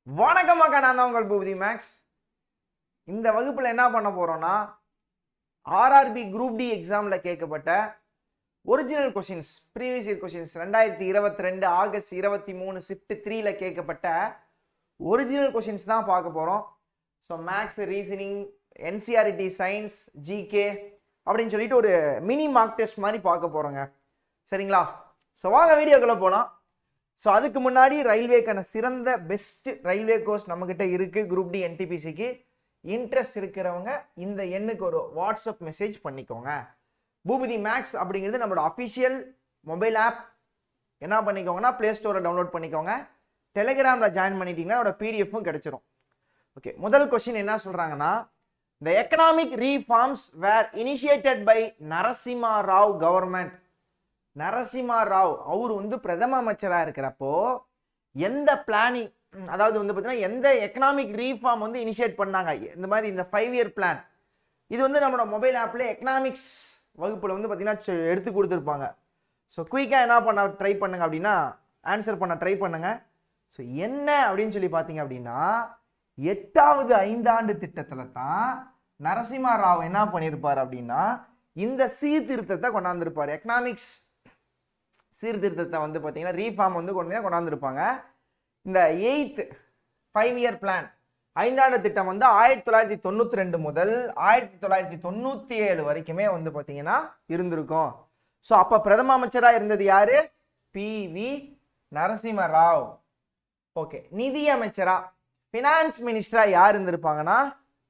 வணக்கம் மக்கா, நான் தான் உங்கள் பூபதி மேக்ஸ். இந்த வகுப்பில் என்ன பண்ண போறோம்னா, ஆர்ஆர்பி குரூப் டி எக்ஸாமில் கேட்கப்பட்ட original questions, previous year questions 2022 August 23 shift 3ல கேட்கப்பட்ட ஒரிஜினல் கொஷின்ஸ் தான் பார்க்க போகிறோம். So maths, reasoning, NCERT, science, GK அப்படின்னு சொல்லிட்டு ஒரு மினி மார்க் டெஸ்ட் மாதிரி பார்க்க போகிறோங்க. சரிங்களா? ஸோ வாங்க வீடியோக்குள்ளே போகலாம். ஸோ அதுக்கு முன்னாடி ரயில்வேக்கான சிறந்த பெஸ்ட் ரயில்வே கோர்ஸ் நம்மக்கிட்ட இருக்குது. குரூப் டி என்டிபிசிக்கு இன்ட்ரெஸ்ட் இருக்கிறவங்க இந்த எண்ணுக்கு ஒரு வாட்ஸ்அப் மெசேஜ் பண்ணிக்கோங்க. பூபதி மேக்ஸ் அப்படிங்கிறது நம்மளோட அஃபிஷியல் மொபைல் ஆப். என்ன பண்ணிக்கோங்கன்னா, ப்ளே ஸ்டோரில் டவுன்லோட் பண்ணிக்கோங்க. டெலிகிராமில் ஜாயின் பண்ணிட்டீங்கன்னா அதோட பிடிஎஃப்பும் கிடைச்சிரும். ஓகே, முதல் கொஸ்டின் என்ன சொல்கிறாங்கன்னா, the economic reforms were initiated by Narasimha Rao government. Narasimha Rao அவர் வந்து பிரதம அமைச்சராக இருக்கிறப்போ எந்த பிளானிங், அதாவது வந்து பார்த்தீங்கன்னா எந்த எக்கனாமிக் ரீஃபார்ம் வந்து இனிஷியேட் பண்ணாங்க, இந்த மாதிரி இந்த 5 இயர் பிளான். இது வந்து நம்மளோட மொபைல் ஆப்பில் எக்கனாமிக்ஸ் வகுப்பில் வந்து பார்த்தீங்கன்னா எடுத்து கொடுத்துருப்பாங்க. ஸோ குயிக்காக என்ன பண்ண ட்ரை பண்ணுங்க அப்படின்னா, ஆன்சர் பண்ண ட்ரை பண்ணுங்க. ஸோ என்ன அப்படின்னு சொல்லி பார்த்தீங்க அப்படின்னா, 8வது ஐந்தாண்டு திட்டத்தில் தான் நரசிம்மா ராவ் என்ன பண்ணியிருப்பார் அப்படின்னா, இந்த சீர்திருத்தத்தை கொண்டாந்துருப்பார். எக்கனாமிக்ஸ் சீர்திருத்தத்தை வந்து பார்த்தீங்கன்னா ரீஃபார்ம் வந்து கொண்டாந்துருப்பாங்க. இந்த 8th 5 இயர் பிளான், ஐந்தாண்டு திட்டம் வந்து 1992 முதல் 1997 வரைக்குமே வந்து பார்த்தீங்கன்னா இருந்திருக்கும். ஸோ அப்போ பிரதம அமைச்சராக இருந்தது யாரு? PV நரசிம்ம ராவ். ஓகே, நிதி அமைச்சரா, ஃபினான்ஸ் மினிஸ்டரா யார் இருந்திருப்பாங்கன்னா,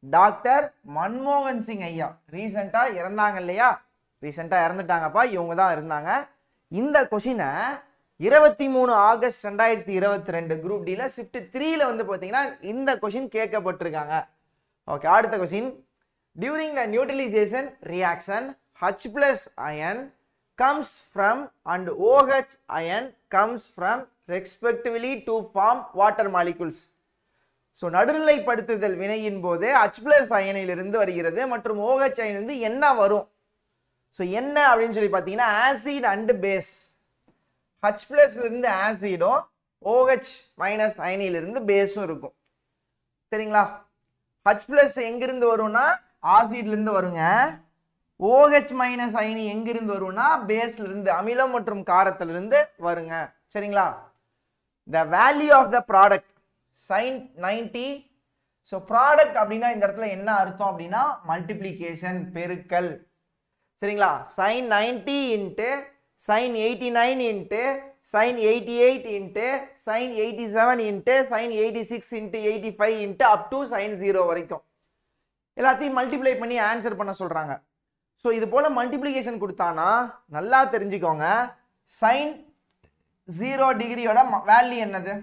டாக்டர் மன்மோகன் சிங் ஐயா. ரீசெண்டா இறந்தாங்க இல்லையா? ரீசெண்டா இறந்துட்டாங்கப்பா, இவங்க தான் இருந்தாங்க. இந்த கொஷினை 23 ஆகஸ்ட் 2022 குரூப் டில ஷிஃப்ட் 3ல வந்து பார்த்தீங்கன்னா இந்த கொஷின் கேட்கப்பட்டிருக்காங்க. ஓகே, அடுத்த question. During the neutralisation reaction H plus ion comes from and OH ion comes from respectively to form water molecules. So நடுநிலைப்படுத்துதல் வினையின் போது H plus அயனிலிருந்து வருகிறது மற்றும் OH அயனிலிருந்து என்ன வரும்? ஸோ என்ன அப்படின்னு சொல்லி பார்த்தீங்கன்னா, ஆசிட் அண்ட் பேஸ். H பிளஸ்லேருந்து ஆசிடும், OH மைனஸ் அயனிலிருந்து பேஸும் இருக்கும். சரிங்களா? H பிளஸ் எங்கிருந்து வரும்னா ஆசிட்லேருந்து வருங்க. OH மைனஸ் அயனி எங்கிருந்து வரும்னா பேஸ்லேருந்து, அமிலம் மற்றும் காரத்திலிருந்து வருங்க. சரிங்களா? The value of the product sin 90. So product அப்படின்னா இந்த இடத்துல என்ன அர்த்தம் அப்படின்னா, மல்டிப்ளிகேஷன், பெருக்கல். சரிங்களா? sin 90 into sin 89 into sin 88 into sin 87 into sin 86 into 85 into up to sin 0 வரைக்கும் எல்லாத்தையும் மல்டிப்ளை பண்ணி ஆன்சர் பண்ண சொல்றாங்க. ஸோ இது போல மல்டிப்ளிகேஷன் கொடுத்தானா நல்லா தெரிஞ்சுக்கோங்க. sin 0 டிகிரியோட வேல்யூ என்னது?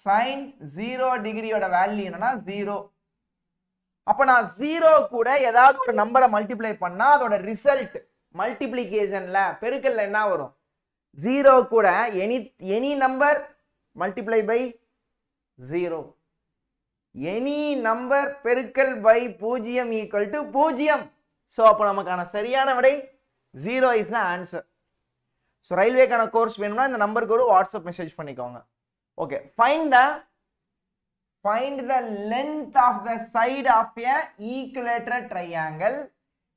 sin 0 டிகிரியோட வேல்யூ என்னன்னா 0. அப்ப நான் 0 கூட ஏதாவது ஒரு நம்பரை மல்டிப்ளை பண்ணா அதோட ரிசல்ட் மல்டிப்ளிகேஷன்ல, பெருக்கல்ல என்ன வரும்? 0 கூட any number multiply by 0. Any number பெருக்கல் பை 0 ஈக்குவல் டு 0. ஸோ அப்போ நமக்கான சரியான விடை 0 இஸ் த ஆன்சர். ஸோ ரயில்வேக்கான கோர்ஸ் வேணும்னா இந்த நம்பருக்கு ஒரு வாட்ஸ்அப் மெசேஜ் பண்ணிக்கோங்க. Okay, find the length of the side of a equilateral triangle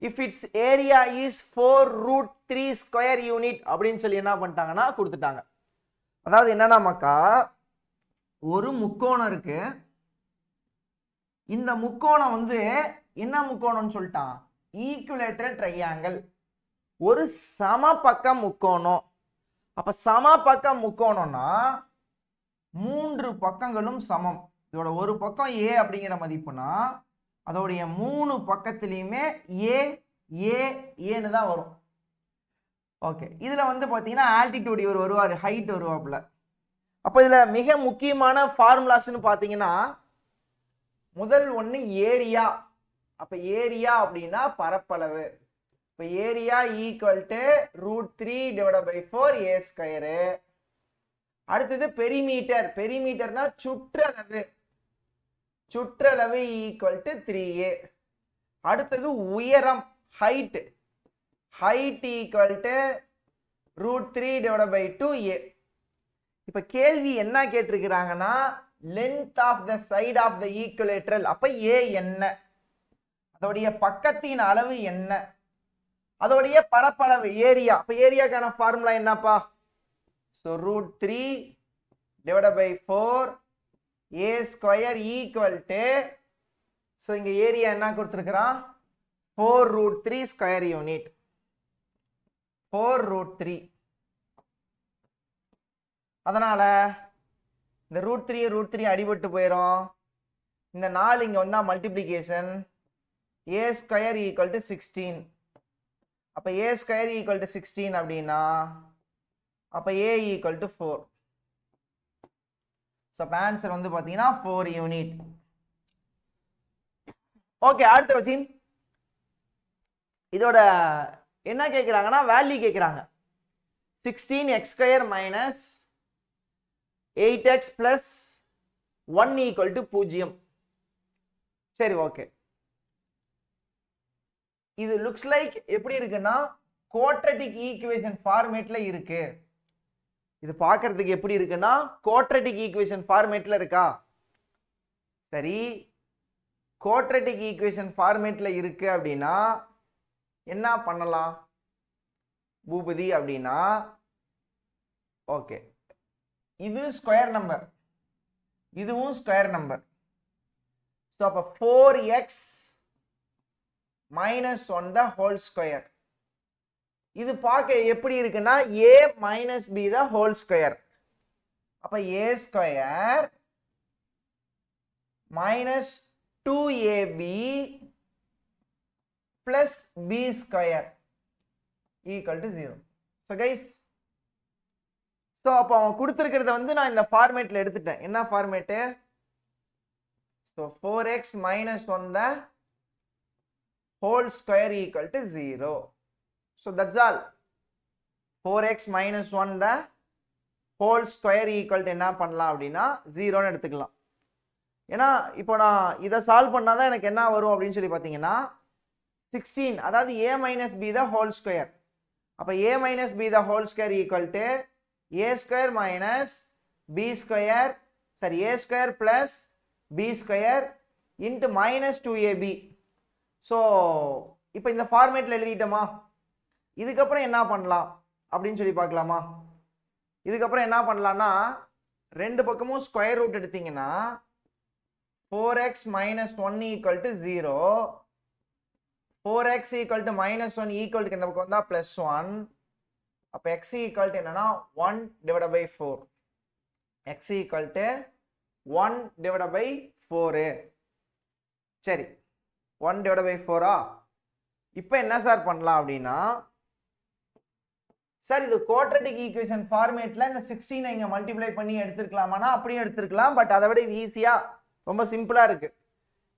if its area is 4√3 square unit அப்படின்னு சொல்லி என்ன பண்ணிட்டாங்கன்னா கொடுத்துட்டாங்க. அதாவது என்னன்னா மக்கா, ஒரு முக்கோணம் இருக்கு. இந்த முக்கோணம் வந்து என்ன முக்கோணம்னு சொல்லிட்டான்? ஈக்குலேட்டரல் ட்ரையாங்கிள், ஒரு சமபக்க முக்கோணம். அப்ப சமபக்க முக்கோணம்னா 3 பக்கங்களும் சமம். இதோட ஒரு பக்கம் A அப்படிங்கிற மதிப்புனா அதோடைய 3 பக்கத்திலையுமே ஏன்னு தான் வரும். ஓகே, இதுல வந்து பாத்தீங்கன்னா ஆல்டிடியூட் இவர் வருவார், ஹைட் வருவாப்புல. அப்ப இதுல மிக முக்கியமான ஃபார்முலாஸ்னு பாத்தீங்கன்னா, முதல் ஒண்ணு ஏரியா. அப்ப ஏரியா அப்படின்னா பரப்பளவு. இப்ப ஏரியா ஈக்குவல் டு √3/4a². அடுத்தது பெரிமீட்டர். பெரிமீட்டர்னா சுற்றளவு. சுற்றளவு ஈக்குவல் டு 3a. அடுத்தது உயரம், height. Height equal to √3/2a. இப்ப கேள்வி என்ன கேட்டிருக்கிறாங்கன்னா, length of the side of the equilateral. அப்ப ஏ என்ன, அதோடைய பக்கத்தின் அளவு என்ன, அதோடைய பரப்பளவு ஏரியா. அப்ப ஏரியாக்கான ஃபார்முலா என்னப்பா? So √3 divided by 4 a square equal to, so இங்க ஏரியா என்ன கொடுத்துருக்கிறான்? 4√3 ஸ்கொயர் யூனிட். 4√3. அதனால இந்த √3 அடிபட்டு போயிடும். இந்த 4 இங்க வந்தா multiplication. a square equal to 16. அப்ப a square equal to 16 அப்படின்னா அப்ப a equal to 4. So answer வந்து பாத்தீங்கன்னா 4 யூனிட். ஓகே, அடுத்த கொஸ்டின். இதோட என்ன கேட்குறாங்கன்னா வேல்யூ கேட்குறாங்க. 16x² minus 8x plus 1 equal to 0. சரி, ஓகே. இது லுக்ஸ் லைக் எப்படி இருக்குன்னா குவாட்ரட்டிக் ஈக்குவேஷன் ஃபார்மேட்ல இருக்கு. இது பார்க்கிறதுக்கு எப்படி இருக்குன்னா குவாட்ரட்டிக் ஈக்குவேஷன் ஃபார்மேட்ல இருக்கா? சரி, குவாட்ரட்டிக் ஈக்குவேஷன் ஃபார்மேட்ல இருக்கு அப்படின்னா என்ன பண்ணலாம் பூபதி அப்படின்னா, ஓகே, இது ஸ்கொயர் நம்பர், இதுவும் ஸ்கொயர் நம்பர். ஸோ அப்போ 4x minus 1 the whole square. இது பார்க்க எப்படி இருக்குன்னா a minus b the whole square. அப்ப a square minus 2ab plus b square equal to 0. So guys, so அப்ப அவன் கொடுத்திருக்கிறத வந்து நான் இந்த ஃபார்மேட்ல எடுத்துட்டேன். என்ன format? so 4x minus 1 the whole square equal to 0. So that's all. 4x minus 1 the whole square equal to என்ன பண்ணலாம் அப்படின்னா 0 ன்னு எடுத்துக்கலாம். ஏன்னா இப்போ நான் இதை சால்வ் பண்ணாதான் எனக்கு என்ன வரும் அப்படின்னு சொல்லி பார்த்தீங்கன்னா 16, அதாவது a minus b the whole square. அப்போ a minus b the whole square equal to a square minus b square, sorry, a square plus b square into minus 2ab. So இப்போ இந்த ஃபார்மேட்டில் எழுதிட்டோமா? இதுக்கப்புறம் என்ன பண்ணலாம் அப்படின்னு சொல்லி பார்க்கலாமா? இதுக்கப்புறம் என்ன பண்ணலாம்னா ரெண்டு பக்கமும் ஸ்கொயர் ரூட் எடுத்தீங்கன்னா 4x minus 1 equal to 0, 4x equal to minus 1 equal to இந்த பக்கம் வந்தா plus 1. அப்போ x equal to என்னன்னா 1 divided by 4. x equal to 1 divided by 4. சரி, 1 divided by 4. இப்போ என்ன சார் பண்ணலாம் அப்படின்னா, சார் இது குவாட்ரட்டிக் ஈக்குவேஷன் ஃபார்மேட்ல இந்த 16 இங்க மல்டிப்ளை பண்ணி எடுத்துக்கலாமானா அப்படியே எடுத்துக்கலாம். பட் அதை விட இது ஈஸியா ரொம்ப சிம்பிளா இருக்கு.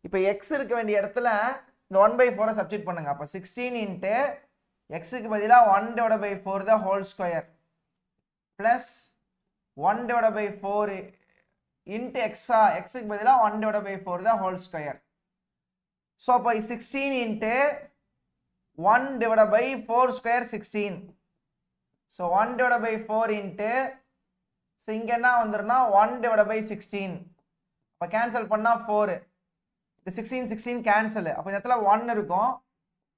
இப்போ x இருக்க வேண்டிய இடத்துல இந்த 1/4 சப்ஸ்டிட் பண்ணுங்க. அப்ப 16 into x க்கு பதிலா 1 divided by 4 the whole square plus 1 divided by 4 into x க்கு பதிலா 1 divided by 4 the whole square. So அப்ப 16 into 1 divided by 4 square 16. So 1 divided by 4 into, so இங்க என்ன வந்துருன்னா 1 divided by 16. அப்ப கேன்சல் பண்ணா 4. இந்த 16 கேன்சல். அப்ப இந்த இடத்துல 1 இருக்கும்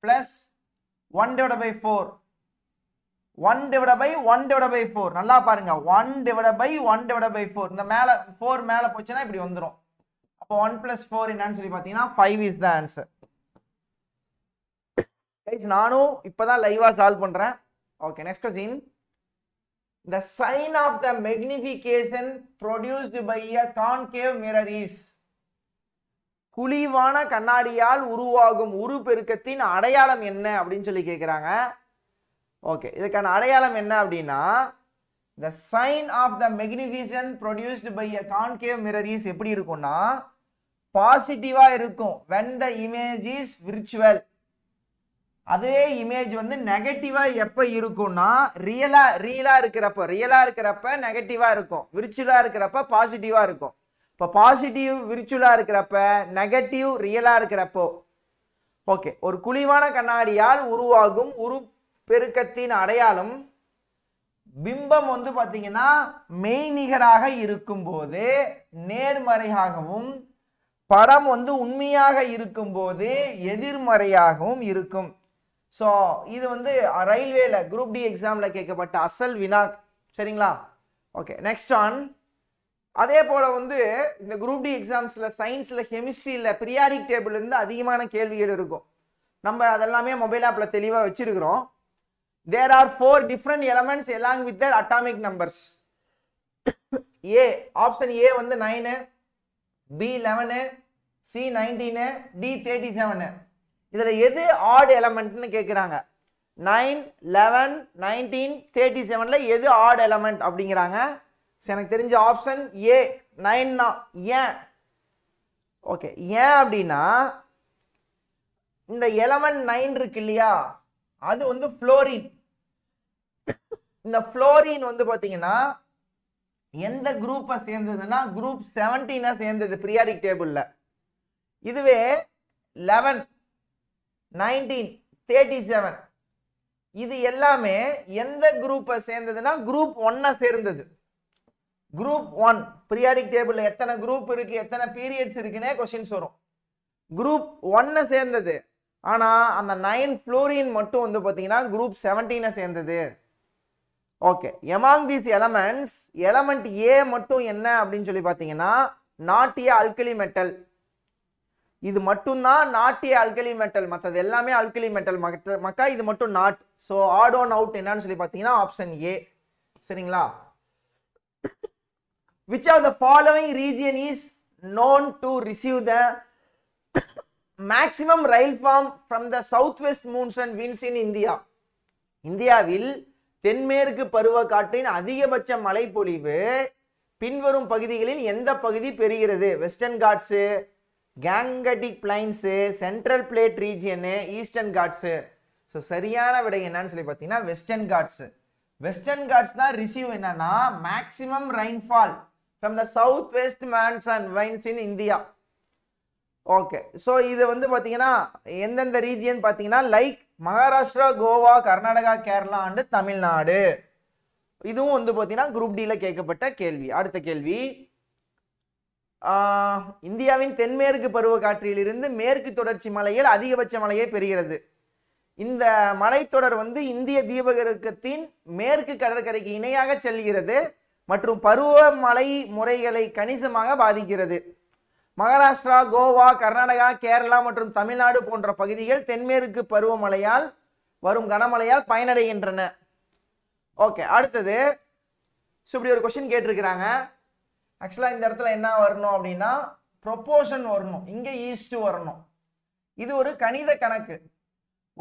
plus 1 divided by 4. 1 divided by 1 divided by 4. நல்லா பாருங்க, 1 divided by 1 divided by 4. இந்த மேல 4 மேல போச்சுன்னா இப்படி வந்துரும். அப்ப 1 plus 4 என்னன்னு சொல்லி பாத்தீங்கன்னா 5 is the answer. guys, நானும் இப்பதான் லைவா சால்வ் பண்றேன். Okay, next question. The sign of the magnification produced by a concave mirror is. குழிவான கண்ணாடியால் உருவாகும் உருப்பெருக்கத்தின் அடையாளம் என்ன அப்படின்னு சொல்லி கேக்குறாங்க. ஓகே, இதுக்கான அடையாளம் என்ன அப்படின்னா the sign of the magnification produced by a concave mirror is எப்படி இருக்கும்னா பாசிட்டிவா இருக்கும் when the image is virtual. அதே இமேஜ் வந்து நெகட்டிவா எப்ப இருக்கும்னா ரியலா இருக்கிறப்ப நெகட்டிவா இருக்கும், விர்ச்சுவலா இருக்கிறப்ப பாசிட்டிவா இருக்கும். இப்ப பாசிட்டிவ் விர்ச்சுவலா இருக்கிறப்ப, நெகட்டிவ் ரியலா இருக்கிறப்போ. ஓகே, ஒரு குழிவான கண்ணாடியால் உருவாகும் உருப்பெருக்கத்தின் அடையாளம் பிம்பம் வந்து பாத்தீங்கன்னா மெய்நிகராக இருக்கும்போது நேர்மறையாகவும் படம் வந்து உண்மையாக இருக்கும்போது எதிர்மறையாகவும் இருக்கும். ஸோ இது வந்து ரயில்வேல குரூப் டி எக்ஸாம்ல கேட்கப்பட்ட அசல் வினா. சரிங்களா? Okay, next on. அதே போல வந்து இந்த குரூப் டி எக்ஸாம்ஸ்ல சயின்ஸ்ல கெமிஸ்ட்ரியில பீரியாடிக் டேபிள் இருந்து அதிகமான கேள்விகள் இருக்கும். நம்ம அதெல்லாமே மொபைல் ஆப்ல தெளிவா வச்சிருக்கிறோம். There are 4 different elements along with their atomic numbers. A option A வந்து 9, B 11, C 19, D 37. இதுல எது odd elementனு கேக்குறாங்க. 9, 11, 19, 37ல எது odd element அப்படிங்கறாங்க. எனக்கு தெரிஞ்ச ஆப்ஷன் A 9 தான். ஏன்? ஓகே, ஏன் அப்படின்னா இந்த எலமெண்ட் 9 இருக்கு இல்லையா, அது வந்து புளோரின். இந்த புளோரின் வந்து பாத்தீங்கன்னா எந்த குரூப்பை சேர்ந்ததுன்னா குரூப் 17 சேர்ந்தது பீரியாடிக் டேபிள்ல. இதுவே 11, 19, 37 இது எல்லாமே எந்த குரூப்பை சேர்ந்ததுன்னா குரூப் 1 சேர்ந்தது. குரூப் 1 பீரியாடிக் டேபிள்ல எத்தனை குரூப் இருக்கு, எத்தனை பீரியட்ஸ் இருக்குன்னே क्वेश्चंस வரும். குரூப் 1 சேர்ந்தது. ஆனா அந்த 9 புளோரின் மட்டும் வந்து பாத்தீங்கன்னா குரூப் 17 சேர்ந்தது. Okay, among these elements element A மட்டும் என்ன அப்படின்னு சொல்லி பாத்தீங்கன்னா நாட்டிய ஆல்கலி மெட்டல். இது மட்டும் தான் நாட்டிய ஆல்கலி மெட்டல், மற்றது எல்லாமே ஆல்கலி மெட்டல் மக்கா, இது மட்டும் not. So odd one out என்னன்னு சொல்லி பாத்தீங்கன்னா ஆப்ஷன் A. சரிங்களா? which of the following region is known to receive the maximum rainfall from the southwest monsoon winds in India? இந்தியாவில் தென்மேற்கு பருவக்காற்றின் அதிகபட்ச மழைப்பொழிவு பின்வரும் பகுதிகளில் எந்த பகுதி பெறுகிறது? Western Ghats, Gangetic plains, central plateau region, Eastern Ghats. So சரியான விடை என்னன்னு சொல்லி பார்த்தீங்கன்னா வெஸ்டர்ன் காட்ஸ். வெஸ்டர்ன் காட்ஸ் தான் ரிசீவ் என்னன்னா maximum rainfall from the south west monsoon winds in India. Okay, so இது வந்து பார்த்தீங்கன்னா எந்தெந்த ரீஜியன் பார்த்தீங்கன்னா லைக் மகாராஷ்டிரா, கோவா, கர்நாடகா, கேரளா அண்ட் தமிழ்நாடு. இதுவும் வந்து பார்த்தீங்கன்னா குரூப் டில கேட்கப்பட்ட கேள்வி. அடுத்த கேள்வி, இந்தியாவின் தென்மேற்கு பருவக்காற்றிலிருந்து மேற்கு தொடர்ச்சி மலையில் அதிகபட்ச மழையை பெறுகிறது. இந்த மலைத்தொடர் வந்து இந்திய தீபகற்பத்தின் மேற்கு கடற்கரைக்கு இணையாக செல்கிறது மற்றும் பருவமழை முறைகளை கணிசமாக பாதிக்கிறது. மகாராஷ்டிரா, கோவா, கர்நாடகா, கேரளா மற்றும் தமிழ்நாடு போன்ற பகுதிகள் தென்மேற்கு பருவமழையால் வரும் கனமழையால் பயனடைகின்றன. ஓகே, அடுத்தது இப்படி ஒரு क्वेश्चन கேட்டிருக்கிறாங்க. ஆக்சுவலா இந்த இடத்துல என்ன வரணும் அப்படின்னா ப்ரொபோர்ஷன் வரணும், இங்க ஈஸ்ட் வரணும். இது ஒரு கணித கணக்கு.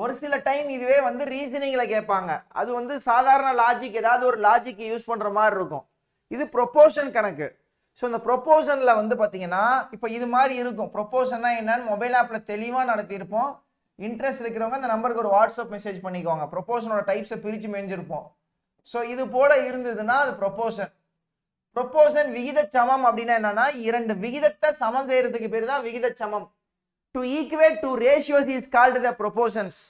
ஒரு சில டைம் இதுவே வந்து ரீசனிங்ல கேட்பாங்க. அது வந்து சாதாரண லாஜிக், ஏதாவது ஒரு லாஜிக் யூஸ் பண்ற மாதிரி இருக்கும். இது ப்ரொபோர்ஷன் கணக்கு. ஸோ இந்த ப்ரொபோர்ஷன்ல வந்து பாத்தீங்கன்னா இப்போ இது மாதிரி இருக்கும். ப்ரொபோர்ஷன்னா என்னன்னு மொபைல் ஆப்ல தெளிவா நடத்தியிருப்போம். இன்ட்ரெஸ்ட் இருக்கிறவங்க அந்த நம்பருக்கு ஒரு வாட்ஸ்அப் மெசேஜ் பண்ணிக்கோங்க. ப்ரொபோர்ஷனோட டைப்ஸை பிரிச்சு மேஞ்சிருப்போம். ஸோ இது போல இருந்ததுன்னா அது ப்ரொபோர்ஷன். ப்ரொபோர்ஷன் விகித சமம் அப்படின்னா என்னன்னா இரண்டு விகிதத்தை சமம் செய்யறதுக்கு பேர் தான் விகித சமம். To equate to ratios is called the proportions.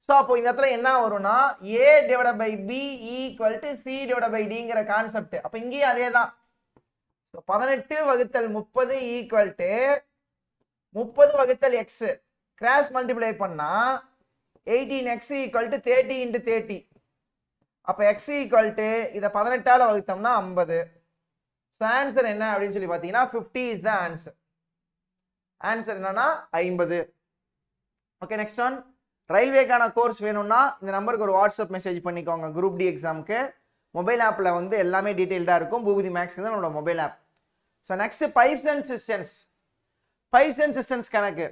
So அப்போ இந்த இடத்துல என்ன வரும்னா A divided by B equal to C divided by Dங்கிற கான்செப்ட். அப்போ இங்கேயும் அதே தான். 18 வகுத்தல் 30 ஈக்குவல் டு 30 வகுத்தல் x கிராஸ் மல்டிப்ளை பண்ணா 18x ஈக்குவல் டு 30 into 30. அப்ப x ஈக்குவல் டு இத 18ஆல வகுத்தோம்னா 50. சோ ஆன்சர் என்ன அப்படினு சொல்லி பாத்தீங்கன்னா 50 is the answer. ஆன்சர் என்னன்னா 50. Okay, next one. ரயில்வேக்கான கோர்ஸ் வேணும்னா இந்த நம்பருக்கு ஒரு வாட்ஸ்அப் மெசேஜ் பண்ணிக்கோங்க. குரூப் டி எக்ஸாமுக்கு மொபைல் ஆப்ல வந்து எல்லாமே டீடைல்டா இருக்கும். பூபதி மேக்ஸ்க்கு தான் நம்மளோட mobile app. So next pipes and cisterns. Pipes and cisterns கணக்கு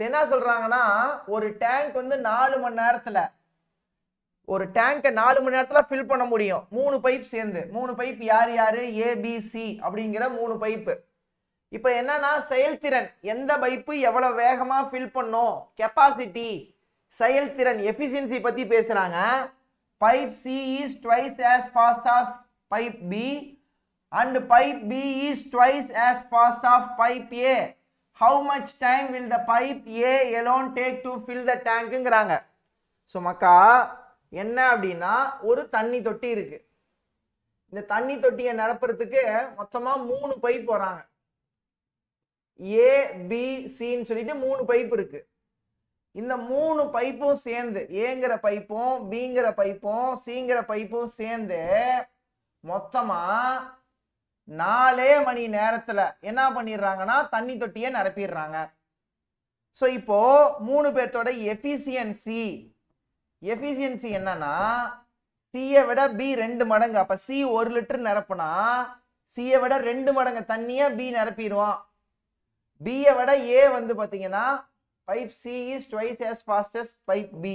என்ன சொல்றாங்கன்னா ஒரு டேங்க் வந்து 4 மணி நேரத்துல ஒரு டேங்கை 4 மணி நேரத்துல ஃபில் பண்ண முடியும். 3 பைப் சேர்ந்து 3 பைப் யார் யாரு ABC அப்படிங்கிற 3 பைப்பு. இப்போ என்னன்னா செயல்திறன் எந்த பைப்பு எவ்வளவு வேகமா ஃபில் பண்ணும், கெப்பாசிட்டி, செயல்திறன், எஃபிஷியன்சி பத்தி பேசுறாங்க. Pipe C is twice as fast of pipe B and pipe B is twice as fast of pipe A. How much time will the pipe A alone take to fill the tank ங்கறாங்க. So மக்கா என்ன அப்படினா ஒரு தண்ணி தொட்டி இருக்கு. இந்த தண்ணி தொட்டியை நிரப்புறதுக்கு மொத்தமா 3 பைப் வராங்க. ஏ பி சின்னு சொல்லிட்டு 3 பைப் இருக்கு. இந்த 3 பைப்பும் சேர்ந்து ஏங்கிற பைப்பும் பிங்கிற பைப்பும் சிங்கிற பைப்பும் சேர்ந்து மொத்தமா 4 மணி நேரத்துல என்ன பண்ணிடுறாங்கன்னா தண்ணி தொட்டியை நிரப்பிடுறாங்க. ஸோ இப்போ 3 பேர்த்தோட எஃபிசியன்சி என்னன்னா சியை விட பி 2 மடங்கு. அப்ப சி 1 லிட்டர் நிரப்புனா சியை விட 2 மடங்கு தண்ணியை பி நிரப்பிடுவான். பியை விட ஏ வந்து பாத்தீங்கன்னா pipe C is twice as fast as pipe B.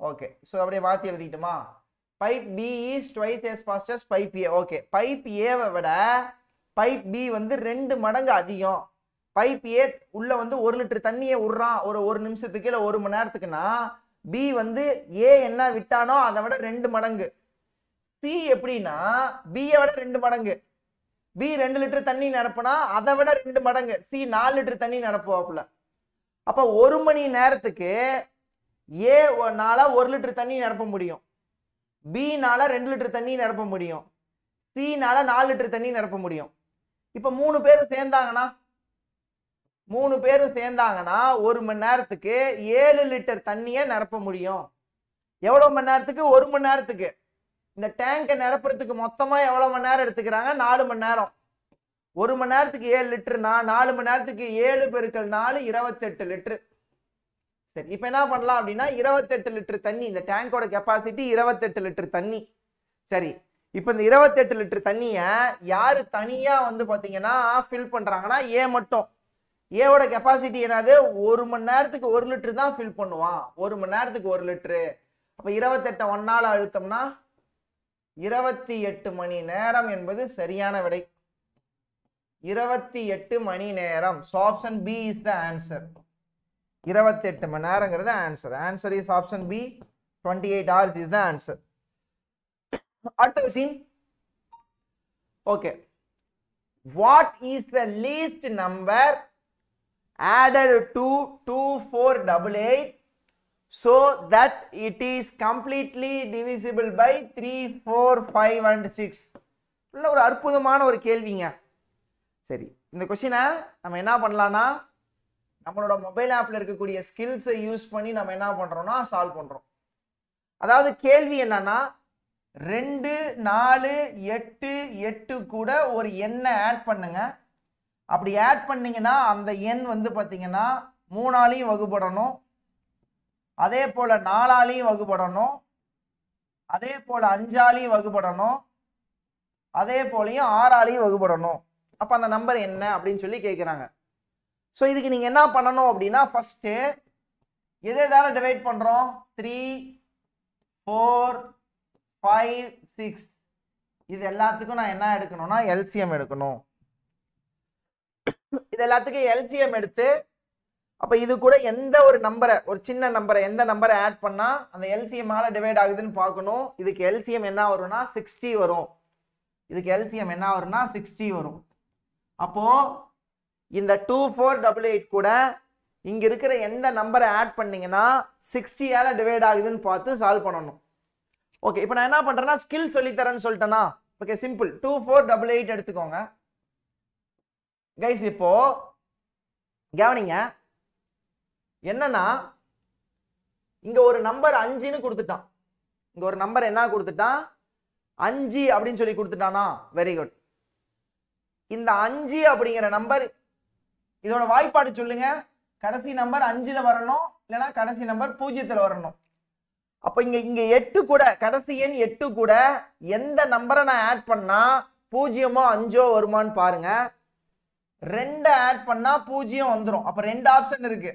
Okay, so அப்படியே மாத்தி எழுதிக்கிட்டுமா, pipe B is twice as fast as pipe A. Okay, pipe ஏவை விட பைப் பி வந்து 2 மடங்கு அதிகம். பைப் ஏ உள்ள வந்து 1 லிட்டர் தண்ணியை விடுறான் ஒரு நிமிஷத்துக்கு இல்லை 1 மணி நேரத்துக்குன்னா பி வந்து ஏ என்ன விட்டானோ அதை விட 2 மடங்கு. சி எப்படின்னா பியை விட 2 மடங்கு. பி 2 லிட்டர் தண்ணி நிரப்புனா அதை விட 2 மடங்கு. சி 4 லிட்டர் தண்ணி நிரப்புவாப்புல. அப்ப 1 மணி நேரத்துக்கு ஏ நால 1 லிட்டர் தண்ணி நிரப்ப முடியும், பி நால 2 லிட்டர் தண்ணி நிரப்ப முடியும், சி நால 4 லிட்டர் தண்ணி நிரப்ப முடியும். இப்ப 3 பேரும் சேர்ந்தாங்கன்னா 1 மணி நேரத்துக்கு 7 லிட்டர் தண்ணியை நிரப்ப முடியும். எவ்வளவு மணி நேரத்துக்கு? 1 மணி நேரத்துக்கு. இந்த டேங்கை நிரப்புறதுக்கு மொத்தமா எவ்வளவு மணி நேரம் எடுத்துக்கிறாங்க? 4 மணி நேரம். 1 மணி நேரத்துக்கு 7 லிட்டர்னா 4 மணி நேரத்துக்கு 7 பெருக்கல் 4 28 லிட்டர். சரி, இப்ப என்ன பண்ணலாம் அப்படின்னா 28 லிட்டர் தண்ணி, இந்த டேங்கோட கெப்பாசிட்டி 28 லிட்டர் தண்ணி. சரி, இப்ப இந்த 28 லிட்டர் தண்ணிய யாரு தனியா வந்து பாத்தீங்கன்னா ஃபில் பண்றாங்கன்னா ஏ மட்டும். ஏவோட கெப்பாசிட்டி என்னது? 1 மணி நேரத்துக்கு 1 லிட்டர் தான் ஃபில் பண்ணுவான். 1 மணி நேரத்துக்கு 1 லிட்டரு. அப்ப 28 1 அழுத்தம்னா 28 மணி நேரம் என்பது சரியான விடை. 28 மணி நேரம். So option B is the answer. 28 மணி நேரங்கிறது answer. Answer is option B. 28 hours is the answer. அடுத்த question. Okay, what is the least number added to 2488 so that it is completely divisible by 3, 4, 5 and 6? ஒரு அற்புதமான ஒரு கேள்விங்க. சரி, இந்த கொஸ்டினை நம்ம என்ன பண்ணலாம்னா நம்மளோட மொபைல் ஆப்ல இருக்கக்கூடிய ஸ்கில்ஸை யூஸ் பண்ணி நம்ம என்ன பண்றோம்னா சால்வ் பண்றோம். அதாவது கேள்வி என்னன்னா 2, 4, 8, 8 கூட ஒரு எண்ணை ஆட் பண்ணுங்க. அப்படி ஆட் பண்ணீங்கன்னா அந்த எண் வந்து பாத்தீங்கன்னா 3ஆலையும் வகுபடணும், அதே போல 4ஆலையும் வகுபடணும், அதே போல 5ஆலையும் வகுபடணும், அதே போலையும் 6ஆலையும் வகுபடணும். அப்ப அந்த நம்பர் என்ன அப்படின்னு சொல்லி கேட்கிறாங்க. ஸோ இதுக்கு நீங்க என்ன பண்ணணும் அப்படின்னா ஃபர்ஸ்ட் எதால டிவைட் பண்றோம்? 3, 4, 5, 6 இது எல்லாத்துக்கும் நான் என்ன எடுக்கணும்னா எல்சிஎம் எடுக்கணும். இது எல்லாத்துக்கும் எல்சிஎம் எடுத்து அப்ப இது கூட எந்த ஒரு நம்பரை, ஒரு சின்ன நம்பரை, எந்த நம்பரை ஆட் பண்ணா அந்த எல்சிஎம் ஆல டிவைட் ஆகுதுன்னு பார்க்கணும். இதுக்கு எல்சிஎம் என்ன வரும்னா 60 வரும். இதுக்கு எல்சிஎம் என்ன வரும்னா 60 வரும். அப்போ இந்த 2488 கூட இங்க இருக்கிற எந்த நம்பரை ஆட் பண்ணீங்கன்னா 60 ஆல டிவைட் ஆகுதுன்னு பார்த்து சால்வ் பண்ணணும். ஓகே, இப்போ நான் என்ன பண்றேன்னா ஸ்கில் சொல்லித்தரேன்னு சொல்லிட்டேனா? Okay, simple. 2488 எடுத்துக்கோங்க கைஸ். இப்போ கவனிங்க, என்னன்னா இங்க ஒரு நம்பர் 5ன்னு கொடுத்துட்டான். இங்க ஒரு நம்பர் என்ன கொடுத்துட்டான்? 5 அப்படின்னு சொல்லி கொடுத்துட்டானா? Very good. இந்த 5 அப்படிங்கிற நம்பர் இதோட வாய்ப்பாடு சொல்லுங்க. கடைசி நம்பர் 5ல வரணும், இல்லைன்னா கடைசி நம்பர் 0ல வரணும். அப்ப இங்க 8 கூட, கடைசி எண் 8 கூட எந்த நம்பரை நான் ஆட் பண்ணா 0மோ 5ஓ வருமானு பாருங்க. 2 ஆட் பண்ணா 0 வந்துடும். அப்ப 2 ஆப்ஷன் இருக்கு.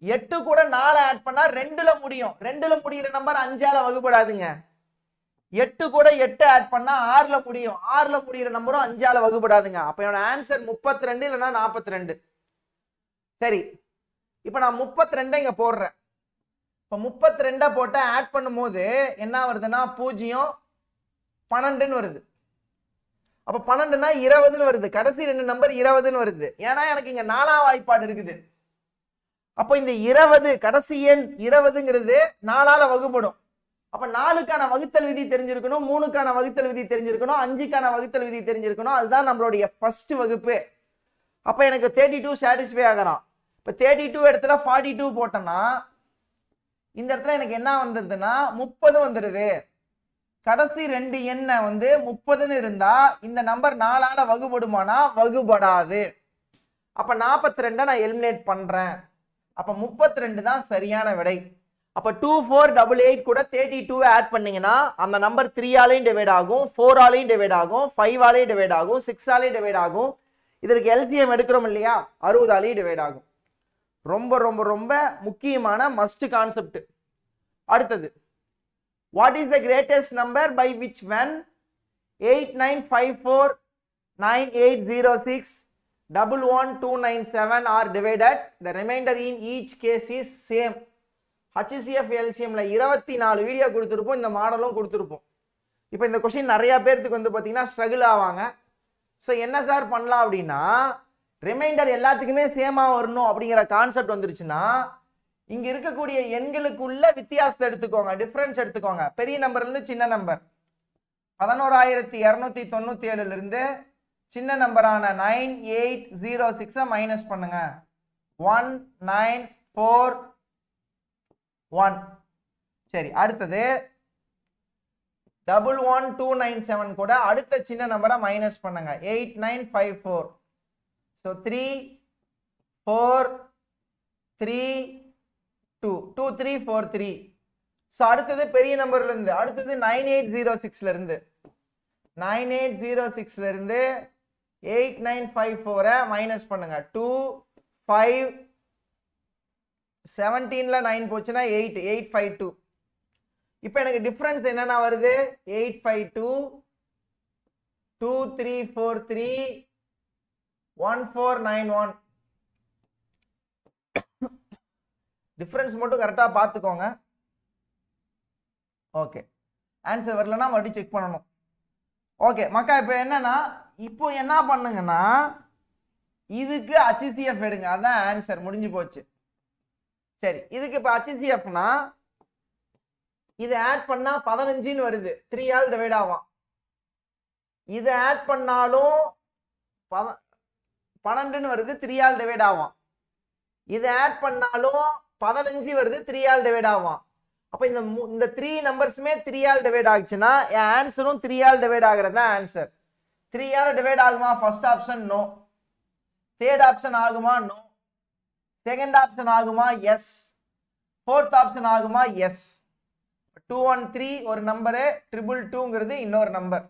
8 கூட 4 ஆட் பண்ணா 2ல முடியும். 2ல முடிகிற நம்பர் 5ஆல வகுப்படாதுங்க. 8 கூட 8 ஆட் பண்ணா 6ல முடியும். 6ல முடிகிற நம்பரும் 5ஆல வகுப்படாதுங்க. அப்ப என்னோட ஆன்சர் 32 இல்லைன்னா 42. சரி, இப்ப நான் 32 இங்க போடுறேன். இப்ப 32 போட்டு ஆட் பண்ணும் போது என்ன வருதுன்னா 0, 12ன்னு வருது. அப்ப 12னா 20ன்னு வருது. கடைசி 2 நம்பர் 20ன்னு வருது. ஏன்னா எனக்கு இங்க 4ஆம் வாய்ப்பாடு இருக்குது. அப்ப இந்த 20 கடைசி எண் 20ங்கிறது 4ஆல வகுப்படும். அப்ப 4க்கான வகுத்தல் விதி தெரிஞ்சிருக்கணும், 3க்கான வகுத்தல் விதி தெரிஞ்சிருக்கணும், 5க்கான வகுத்தல் விதி தெரிஞ்சிருக்கணும். அதுதான் நம்மளுடைய ஃபர்ஸ்ட் வகுப்பு. அப்ப எனக்கு 32 சாட்டிஸ்ஃபை ஆகலாம். இப்ப 32 இடத்துல 42 போட்டேன்னா இந்த இடத்துல எனக்கு என்ன வந்துருதுன்னா 30 வந்துடுது. கடைசி 2 எண்ண வந்து 30ன்னு இருந்தா இந்த நம்பர் 4ஆல வகுபடுமானா வகுபடாது. அப்ப 42 நான் எலிமினேட் பண்றேன். அப்ப 32 தான் சரியான விடை. அப்ப 2488 கூட 32 ஆட் பண்ணீங்கன்னா அந்த நம்பர் 3ஆலையும் டிவைட் ஆகும், 4ஆலையும் டிவைட் ஆகும், 5ஆலையும் டிவைட் ஆகும், 6ஆலையும் டிவைட் ஆகும். இதற்கு எல்சிஎம் எடுக்கிறோம் இல்லையா, 60ஆலையும் டிவைட் ஆகும். ரொம்ப ரொம்ப ரொம்ப முக்கியமான மஸ்ட் கான்செப்ட். அடுத்தது, what is the greatest number by which when 89549806111297 are divided, the remainder in each case is same. HCF LCMல 24 video கொடுத்துருப்போம், இந்த மாடலும் கொடுத்துருப்போம். இப்போ இந்த கொஸ்டின் நிறைய பேருக்கு வந்து பார்த்தீங்கன்னா ஸ்ட்ரகிள் ஆவாங்க. ஸோ என்ன சார் பண்ணலாம் அப்படின்னா, ரிமைண்டர் எல்லாத்துக்குமே சேமா வரணும் அப்படிங்கிற கான்செப்ட் வந்துருச்சுன்னா இங்க இருக்கக்கூடிய எண்களுக்குள்ள வித்தியாசத்தை எடுத்துக்கோங்க, டிஃபரன்ஸ் எடுத்துக்கோங்க. பெரிய நம்பர்ல இருந்து சின்ன நம்பர் 11297 இருந்து சின்ன நம்பரான 9806 மைனஸ் பண்ணுங்க. 194 சரி. அடுத்தது 11297 கூட அடுத்த சின்ன நம்பரை மைனஸ் பண்ணுங்க. 8954. ஸோ 3 4 3 2 2343. ஸோ அடுத்தது பெரிய நம்பர்ல இருந்து, அடுத்தது 9806ல இருந்து 9806ல இருந்து 8954 மைனஸ் பண்ணுங்க. 2 5 17ல 9 போச்சுன்னா 8 852. இப்போ எனக்கு டிஃபரன்ஸ் என்னன்னா வருது 852 2343 1491. டிஃபரன்ஸ் மட்டும் கரெக்டா பார்த்துக்கோங்க. ஓகே, ஆன்சர் வரலன்னா மறுபடியும் செக் பண்ணணும். ஓகே மக்கா, இப்போ என்னன்னா இப்போ என்ன பண்ணுங்கன்னா இதுக்கு HCF எடுங்க, அதான் ஆன்சர், முடிஞ்சு போச்சு. சரி, இதுக்கு இப்போ HCFனா இது ஆட் பண்ணா 15ன்னு வருது, 3ஆல் டிவைட் ஆகும். இது ஆட் பண்ணாலும் 12ன்னு வருது, 3ஆல் டிவைட் ஆகும். இது ஆட் பண்ணாலும் 15 வருது, 3ஆல் டிவைட் ஆகும். அப்ப இந்த 3 நம்பர்ஸுமே 3ஆல் டிவைட் ஆகுச்சுன்னா என் ஆன்சரும் 3ஆல் டிவைட் ஆகிறது தான் ஆன்சர். 3ஆல் டிவைட் ஆகுமா? First option no. Third option ஆகுமா? நோ. செகண்ட் ஆப்ஷன் ஆகுமா? எஸ். ஃபோர்த் ஆப்ஷன் ஆகுமா? எஸ். 213 ஒரு நம்பரு, 222ங்கிறது இன்னொரு நம்பர்.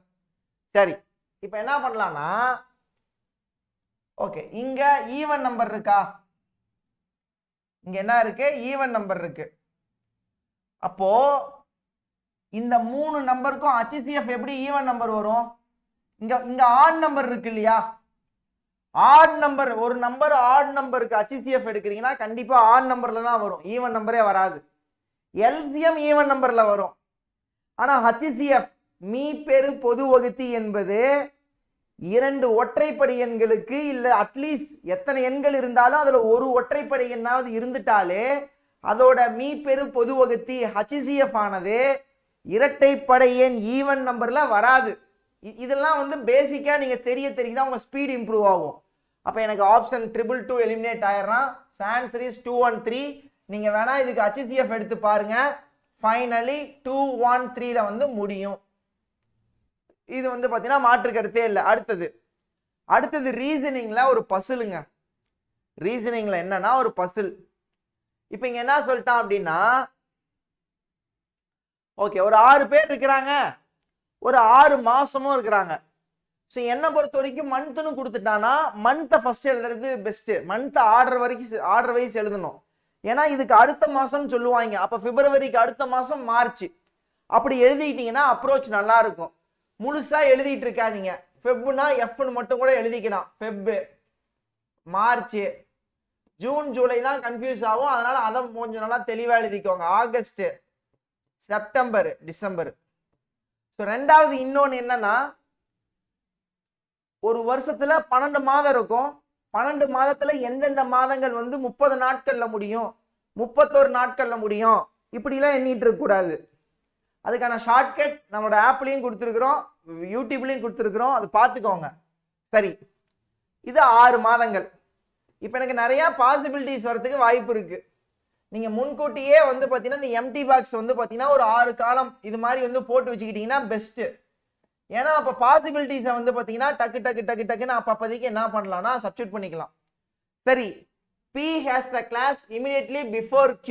சரி, இப்போ என்ன பண்ணலாம்னா, ஓகே இங்க ஈவன் நம்பர் இருக்கா? இங்க என்ன இருக்கு? ஈவன் நம்பர் இருக்கு. அப்போ இந்த 3 நம்பருக்கும் HCF எப்படி ஈவன் நம்பர் வரும்? இங்க ஆட் நம்பர் இருக்கு இல்லையா? ஆட் நம்பர், ஒரு நம்பர் ஆட் நம்பருக்கு HCF எடுக்கிறீங்கன்னா கண்டிப்பா ஆட் நம்பர்ல தான் வரும், ஈவன் நம்பரே வராது. எல்சிஎம் ஈவன் நம்பர்ல வரும். ஆனா HCF மீப்பெரு பொது வகுத்தி என்பது 2 ஒற்றைப்படை எண்களுக்கு, இல்ல அட்லீஸ்ட் எத்தனை எண்கள் இருந்தாலும் அதுல ஒரு ஒற்றைப்படை எண்ணாவது இருந்துட்டாலே அதோட மீப்பெரு பொது வகுத்தி HCF ஆனது இரட்டைப்படை எண் ஈவன் நம்பர்ல வராது. இதெல்லாம் வந்து பேசிக்கா நீங்க தெரியுதான் உங்க ஸ்பீட் இம்ப்ரூவ் ஆகும். அப்ப எனக்கு ஆப்ஷன் 222 எலிமினேட் ஆயிடுறான். Answer is 213. நீங்க வேணா இதுக்கு HCF எடுத்து பாருங்க. ஃபைனலி 213ல வந்து முடியும். இது வந்து பாத்தீங்கன்னா மாற்று கருத்தே இல்லை. அடுத்தது ரீசனிங்ல ஒரு பசிலுங்க. ரீசனிங்ல என்னன்னா ஒரு பசில். இப்ப இங்க என்ன சொல்லிட்டான் அப்படின்னா, ஓகே ஒரு 6 பேர் இருக்கிறாங்க, ஒரு 6 மாசமும் இருக்கிறாங்க. ஸோ என்னை பொறுத்த வரைக்கும் மந்த்னு கொடுத்துட்டானா மந்த்தை ஃபர்ஸ்ட் எழுதுறது பெஸ்ட். மந்த் ஆர்டர் வைஸ் எழுதணும். ஏன்னா இதுக்கு அடுத்த மாசம் சொல்லுவாங்க. அப்ப பிப்ரவரிக்கு அடுத்த மாசம் மார்ச், அப்படி எழுதிட்டீங்கன்னா அப்ரோச் நல்லா இருக்கும். முழுசா எழுதிட்டு இருக்காதீங்க. ஃபெப்னா எஃப்னு மட்டும் கூட எழுதிக்கலாம். ஃபெப், மார்ச், ஜூன், ஜூலை தான் கன்ஃபியூஸ் ஆகும். அதனால அதை கொஞ்சம் நல்லா தெளிவா எழுதிக்கோங்க. August, September, December. ஸோ ரெண்டாவது இன்னொன்று என்னன்னா, ஒரு வருஷத்துல 12 மாதம் இருக்கும். 12 மாதத்துல எந்தெந்த மாதங்கள் வந்து 30 நாட்கள்ல முடியும், 31 நாட்கள்ல முடியும், இப்படிலாம் எண்ணிட்டு இருக்க கூடாது. அதுக்கான ஷார்ட்கட் நம்மளோட ஆப்லையும் கொடுத்துருக்குறோம், யூடியூப்லையும் கொடுத்துருக்குறோம், அது பார்த்துக்கோங்க. சரி, இது 6 மாதங்கள். இப்போ எனக்கு நிறைய பாசிபிலிட்டிஸ் வரதுக்கு வாய்ப்பு இருக்கு. நீங்க முன்கூட்டியே வந்து பாத்தீங்கன்னா இந்த எம்டி பாக்ஸ் வந்து பாத்தீங்கன்னா ஒரு 6 காலம் இது மாதிரி வந்து போட்டு வச்சுக்கிட்டீங்கன்னா பெஸ்ட். ஏன்னா அப்ப பாசிபிலிட்டிஸை வந்து பாத்தீங்கன்னா டக்கு டக்கு டக்கு டக்குன்னு அப்போதைக்கு என்ன பண்ணலாம்னா சப்ஸ்டிட் பண்ணிக்கலாம். சரி, P has the class immediately before Q.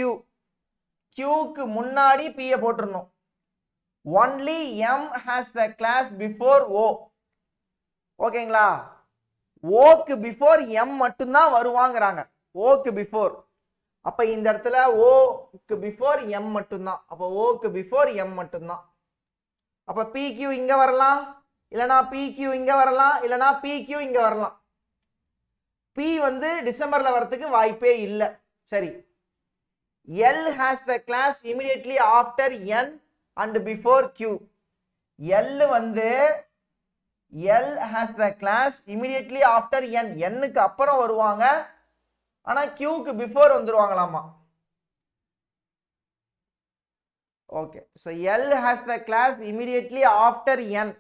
Qக்கு முன்னாடி P போட்டுறணும். Only M has the class before O. ஓகேங்களா? Oக்கு பிஃபோர் M மட்டும்தான் வருவாங்கறாங்க. Oக்கு பிஃபோர். அப்ப இந்த இடத்துல Oக்கு பிஃபோர் M மட்டும்தான். அப்ப Oக்கு பிஃபோர் M மட்டும்தான். அப்ப PQ இங்க வரலாம், இல்லனா PQ இங்க வரலாம், இல்லனா PQ இங்க வரலாம். P வந்து டிசம்பர்ல வரதுக்கு வாய்ப்பே இல்ல. சரி, L has the class immediately after N and before Q. L வந்து L has the class immediately after N. Nக்கு அப்புறம் வருவாங்க, ஆனா Qக்கு பிஃபோர் வந்துருவாங்களாமா. Okay, so L has the class immediately after N.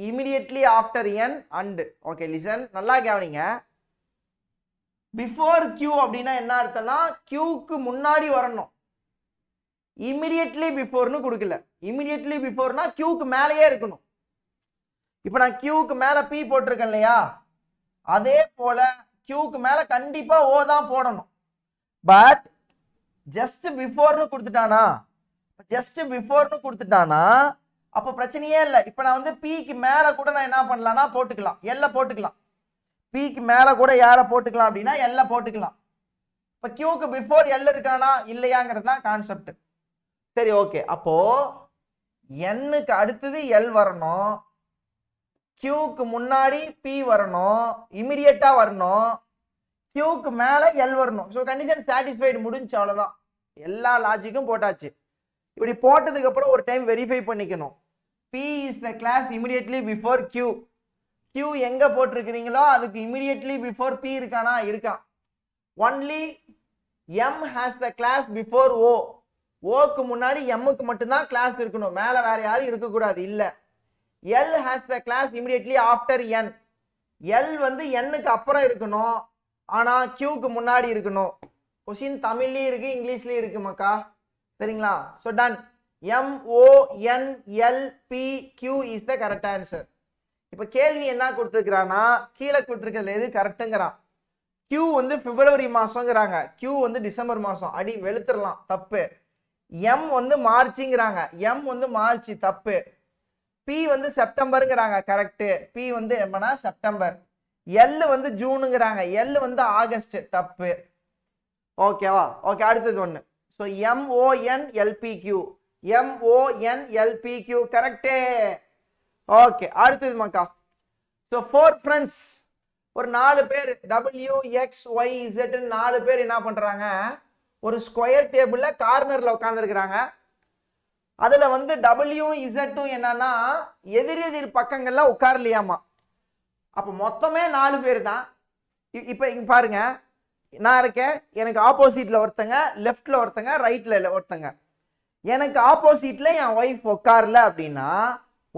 Immediately after N and okay, listen, நல்லா கவனிங்க. before Q அப்படினா என்ன அர்த்தம்னா Qக்கு முன்னாடி வரணும். immediately beforeனு கொடுக்கல. immediately beforeனா Qக்கு மேலேயே இருக்கணும். இப்போ நான் Qக்கு மேல P போட்டுருக்கேன் இல்லையா, அதே போல Qக்கு மேல கண்டிப்பா O தான் போடணும். பட் ஜஸ்ட் பிஃபோர்னு கொடுத்துட்டானா, அப்ப பிரச்சனையே இல்லை. இப்போ நான் வந்து Pக்கு மேல கூட நான் என்ன பண்ணலாம்னா போட்டுக்கலாம், L போட்டுக்கலாம். Pக்கு மேல கூட யாரை போட்டுக்கலாம் அப்படின்னா L போட்டுக்கலாம். இப்போ Qக்கு பிஃபோர் L இருக்கானா இல்லையாங்கிறது தான் கான்செப்ட். சரி, ஓகே. அப்போ Nக்கு அடுத்தது L வரணும், Qக்கு முன்னாடி P வரணும், இமிடியேட்டா வரணும், Qக்கு மேல L வரணும். ஸோ கண்டிஷன் சாட்டிஸ்ஃபைடு, முடிஞ்சு, அவ்வளவுதான். எல்லா லாஜிக்கும் போட்டாச்சு. இப்படி போட்டதுக்கு அப்புறம் ஒரு டைம் வெரிஃபை பண்ணிக்கணும். P is the class immediately before Q. Q எங்க போட்டிருக்கிறீங்களோ அதுக்கு immediately before P இருக்கானா? இருக்கான். Only M has the class before O. Oக்கு முன்னாடி Mக்கு மட்டும்தான் கிளாஸ் இருக்கணும், மேல வேற யாரும் இருக்கக்கூடாது. இல்ல, L has the class immediately after N. L வந்து Nக்கு அப்புறம் இருக்கணும், ஆனா Qக்கு முன்னாடி இருக்கணும். கொஸ்டின் தமிழ்லயும் இருக்கு, இங்கிலீஷ்லயும் இருக்கு மக்கா. சரிங்களா? So done. MONLP is the correct answer. இப்ப கேள்வி என்ன கொடுத்துருக்கானா, கீழே கொடுத்துருக்கிறதுல எது கரெக்ட்டுங்கிறான். Q வந்து பிப்ரவரி மாசம்ங்கிறாங்க, Q வந்து டிசம்பர் மாசம். அடி வெளுத்துறலாம், தப்பு. M வந்து மார்ச்ங்கிறாங்க, M வந்து மார்ச், தப்பு. P வந்து செப்டம்பர்ங்கிறாங்க, கரெக்ட். P வந்து என்னன்னா செப்டம்பர். L வந்து ஜூனுங்கிறாங்க, L வந்து ஆகஸ்ட், தப்பு. ஓகேவா? ஓகே, அடுத்தது ஒண்ணு. So MONLPQ, MONLPQ கரெக்டே. ஓகே, அடுத்தது மக்கா. ஸோ 4 ஃப்ரெண்ட்ஸ், ஒரு 4 பேர் WXYZ 4 பேர் என்ன பண்றாங்க, ஒரு ஸ்கொயர் டேபிள்ல கார்னர்ல உட்கார்ந்துருக்கிறாங்க. அதுல வந்து WZ என்னன்னா எதிர் பக்கங்கள்ல உட்காரலையாமா. அப்ப மொத்தமே 4 பேர் தான். இப்ப இங்க பாருங்க, நான் இருக்கேன், எனக்கு ஆப்போசிட்ல ஒருத்தங்க, லெஃப்ட்ல ஒருத்தங்க, ரைட்ல ஒருத்தங்க. எனக்கு ஆப்போசிட்ல என் ஒய்ஃப் உட்காரல அப்படின்னா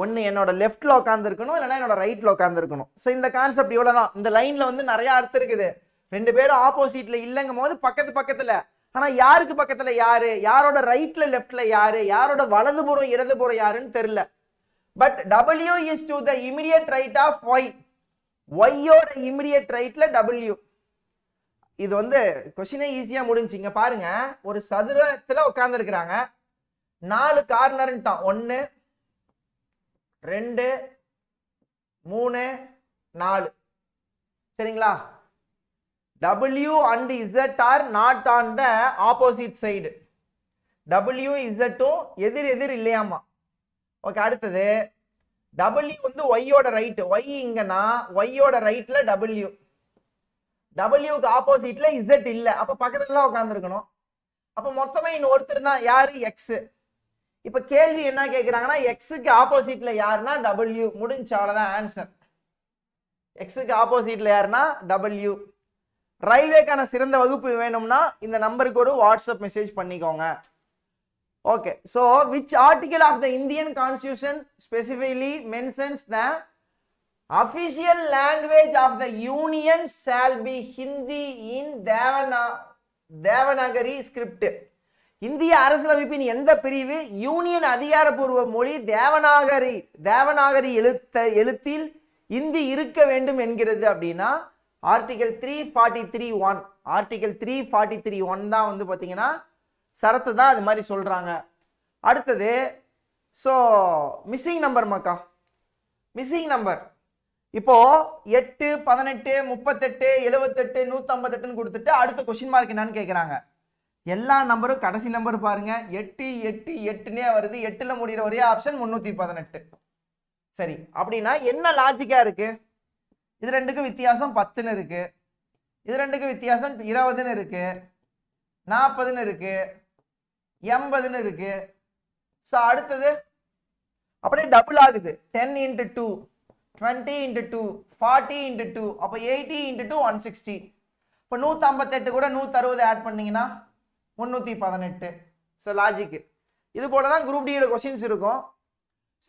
ஒன்னு என்னோட லெஃப்ட்ல உட்கார்ந்து இருக்கணும், இல்லைன்னா என்னோட ரைட்ல உட்கார்ந்து இருக்கணும். ஸோ இந்த கான்செப்ட் இவ்வளவுதான். இந்த லைன்ல வந்து நிறைய அர்த்தம் இருக்குது. 2 பேரும் ஆப்போசிட்ல இல்லைங்கும் போது பக்கத்துல, ஆனா யாருக்கு பக்கத்துல யாரு, யாரோட ரைட்ல லெஃப்ட்ல யாரு, யாரோட வலதுபுறம் இடதுபுறம் யாருன்னு தெரியல. But W is to the immediate right of Y. Yயோட இமிடியேட் ரைட்ல W. இது வந்து கொஸ்டினே ஈஸியா முடிஞ்சு. இங்க பாருங்க, ஒரு சதுரத்துல உட்கார்ந்து இருக்கிறாங்க, 4 கார்னர்ன்ட்டான். 1 2 3 4. சரிங்களா? W and Z are not on the opposite side. W Z எதிர் இல்லையாமா. ஓகே, அடுத்தது W வந்து Y யோட ரைட். Y இங்கன்னா Y யோட ரைட்ல W. Wக்கு ஆப்போசிட்ல Z இல்ல, அப்ப பக்கத்துல தான் உட்கார்ந்து இருக்கணும். அப்ப மொத்தமே இன்னும் ஒருத்தர் தான், யாரு? X. இப்ப கேள்வி என்ன கேக்குறாங்கன்னா, Xக்கு ஆப்போசிட்ல யாருன்னா W. முடிஞ்சு, அவ்வளவுதான் ஆன்சர். Xக்கு ஆப்போசிட்ல யாருன்னா W. ரயில்வேக்கான சிறந்த வகுப்பு வேணும்னா இந்த நம்பருக்கு ஒரு வாட்ஸ்அப் மெசேஜ் பண்ணிக்கோங்க. Okay, so which article of the Indian Constitution specifically mentions the official language of the Union shall be Hindi in Devanagari script? இந்திய அரசியலமைப்பின் எந்த பிரிவு யூனியன் அதிகாரப்பூர்வ மொழி தேவநாகரி எழுத்தில் இந்தி இருக்க வேண்டும் என்கிறது அப்படின்னா ஆர்டிகல் 343(1). ஆர்டிகல் 343(1) தான் வந்து பார்த்தீங்கன்னா சரத்து தான் அது மாதிரி சொல்றாங்க. அடுத்தது ஸோ மிஸ்ஸிங் நம்பர் மக்கா, மிஸ்ஸிங் நம்பர் இப்போ 8, 18, 38, 78, 158 கொடுத்துட்டு அடுத்த கொஸ்டின் மார்க் என்னன்னு கேட்குறாங்க. எல்லா நம்பரும் கடைசி நம்பர் பாருங்க 8 8 8னே வருது. 8ல முடிகிற ஒரே ஆப்ஷன் 318. சரி, அப்படின்னா என்ன லாஜிக்கா இருக்கு? இது ரெண்டுக்கும் வித்தியாசம் 10ன்னு இருக்கு, இது ரெண்டுக்கும் வித்தியாசம் 20ன்னு இருக்கு, 40ன்னு இருக்கு, 80ன்னு இருக்கு. ஸோ அடுத்தது அப்படியே டபுள் ஆகுது. 10 into 2, 20 into 2, 40 into 2, அப்போ 80 into 2 160. இப்போ 158 கூட 160 ஆட் பண்ணீங்கன்னா 318. ஸோ லாஜிக் இது போல தான் குரூப் டியோட கொஸ்டின்ஸ் இருக்கும்.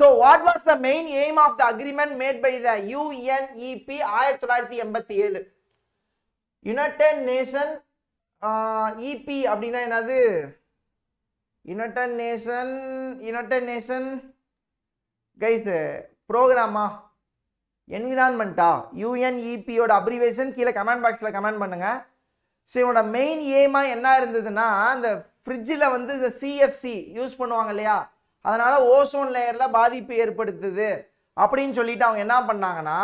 So what was the main aim of the agreement made by the UNEP 1987? United nation EP அப்படின்னா என்னது? யுனைடெட் நேஷன் கைஸ் ப்ரோக்ராமா என்விரான்மெண்டா? UNEP-யோட அப்ரிவேஷன் கீழே கமெண்ட் பாக்ஸில் கமெண்ட் பண்ணுங்க. ஸோ இவனோட மெயின் எய்மா என்ன இருந்ததுன்னா, இந்த ஃப்ரிட்ஜில் வந்து இந்த CFC யூஸ் பண்ணுவாங்க இல்லையா, அதனால ஓசோன் லேயர்ல பாதிப்பு ஏற்படுத்துது அப்படின்னு சொல்லிட்டு அவங்க என்ன பண்ணாங்கன்னா,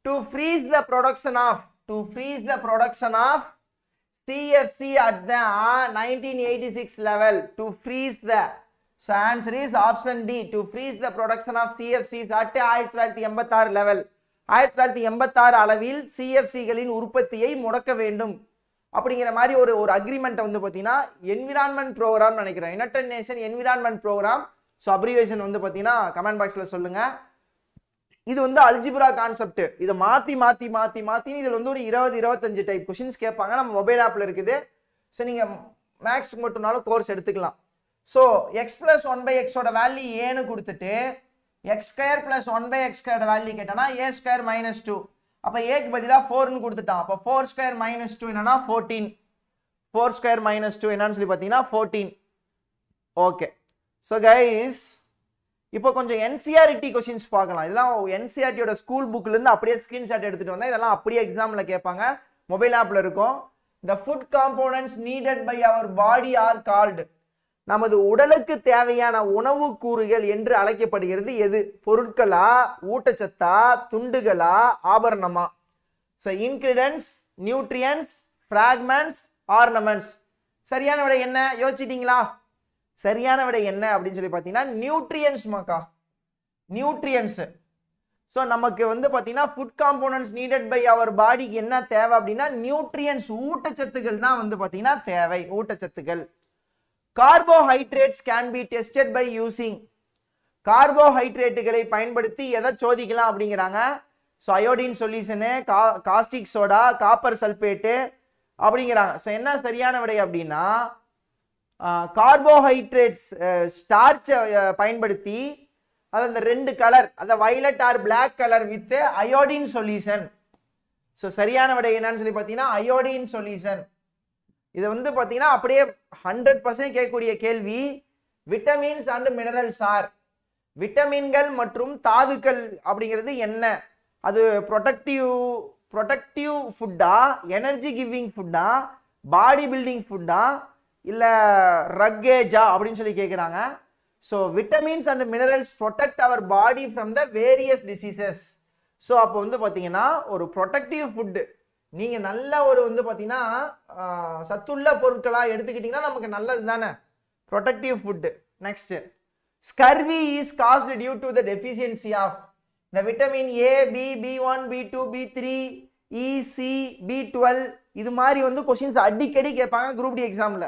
to freeze the production of CFC at the 1986 level. To freeze the, so answer is option D, to freeze the production of CFCs at 1986 level. 1986 அளவில் CFCகளின் உற்பத்தியை முடக்க வேண்டும் அப்படிங்கிற மாதிரி ஒரு அக்ரிமெண்ட் வந்து பார்த்தீங்கன்னா என்விரான்மெண்ட் ப்ரோக்ராம் நினைக்கிறேன், united nation environment program. So abbreviation வந்து பார்த்தீங்கன்னா கமெண்ட் பாக்ஸில் சொல்லுங்க. இது வந்து அல்ஜிப்ரா கான்செப்ட். இதை மாற்றி இதில் வந்து ஒரு 20-25 டைப் கொஷின்ஸ் கேட்பாங்க. நம்ம மொபைல் ஆப்பில் இருக்குது. ஸோ நீங்கள் மேக்ஸ் மட்டும்னாலும் கோர்ஸ் எடுத்துக்கலாம். ஸோ x + 1/x வேல்யூ ஏன்னு கொடுத்துட்டு x² + 1/x² வேல்யூ கேட்டானா a² - 2. அப்போ ஏக்கு பதிலாக 4ன்னு கொடுத்துட்டான். அப்போ 4² - 2 என்னன்னா 14. 4² - 2 என்னன்னு சொல்லி பார்த்தீங்கன்னா 14. ஓகே, ஸோ கைஸ் இப்போ கொஞ்சம் NCERT கொஸ்டின்ஸ் பார்க்கலாம். இதெல்லாம் NCERT-யோட ஸ்கூல் புக்லேருந்து அப்படியே ஸ்க்ரீன்ஷாட் எடுத்துகிட்டு வந்தேன். இதெல்லாம் அப்படியே எக்ஸாமில் கேட்பாங்க, மொபைல் ஆப்பில் இருக்கும். The food components needed by our body are called. நமது உடலுக்கு தேவையான உணவு கூறுகள் என்று அழைக்கப்படுகிறது எது? பொருட்களா, ஊட்டச்சத்தா, துண்டுகளா, ஆபரணமா? So ingredients, nutrients, fragments, ornaments. சரியான விடை என்ன யோசிச்சிட்டீங்களா? சரியான விடை என்ன அப்படின்னு சொல்லி பார்த்தீங்கன்னா நியூட்ரியன்ஸ் மக்கா, நியூட்ரியன்ஸ். ஸோ நமக்கு வந்து பார்த்தீங்கன்னா ஃபுட் காம்போனன்ட்ஸ் நீடட் பை அவர் பாடிக்கு என்ன தேவை அப்படின்னா நியூட்ரியன்ஸ், ஊட்டச்சத்துக்கள் தான் வந்து பார்த்தீங்கன்னா தேவை, ஊட்டச்சத்துக்கள். Carbohydrates can be tested by using. கார்போஹைட்ரேட்டுகளை பயன்படுத்தி எதை சோதிக்கலாம் அப்படிங்கிறாங்க. So iodine solution, caustic soda, copper sulphate அப்படிங்கிறாங்க. ஸோ என்ன சரியான விடை அப்படின்னா கார்போஹைட்ரேட்ஸ் ஸ்டார்ச்சை பயன்படுத்தி அது அந்த 2 கலர், அந்த violet or black colour with iodine solution. So சரியான விடை என்னன்னு சொல்லி பார்த்தீங்கன்னா அயோடின் சொல்யூஷன். இது வந்து பார்த்தீங்கன்னா அப்படியே 100% கேட்கக்கூடிய கேள்வி. விட்டமின்ஸ் அண்ட் மினரல்ஸ் ஆர், விட்டமின்கள் மற்றும் தாதுக்கள் அப்படிங்கிறது என்ன? அது ப்ரொடக்டிவ் ஃபுட்டா, எனர்ஜி கிவிங் ஃபுட்டா, பாடி பில்டிங் ஃபுட்டா, இல்லை ரக்கேஜா அப்படின்னு சொல்லி கேட்குறாங்க. So vitamins and minerals protect our body from the various diseases. So அப்போ வந்து பார்த்தீங்கன்னா ஒரு ப்ரொடக்டிவ் ஃபுட்டு, நீங்கள் நல்ல ஒரு வந்து பார்த்தீங்கன்னா சத்துள்ள பொருட்களாக எடுத்துக்கிட்டிங்கன்னா நமக்கு நல்லது தானே, protective food. Next, scurvy is caused due to the deficiency of the vitamin A, B, B1, B2, B3, E, C, B12. இது மாதிரி வந்து கொஸ்டின்ஸ் அடிக்கடி கேட்பாங்க குரூப் டி எக்ஸாமில்.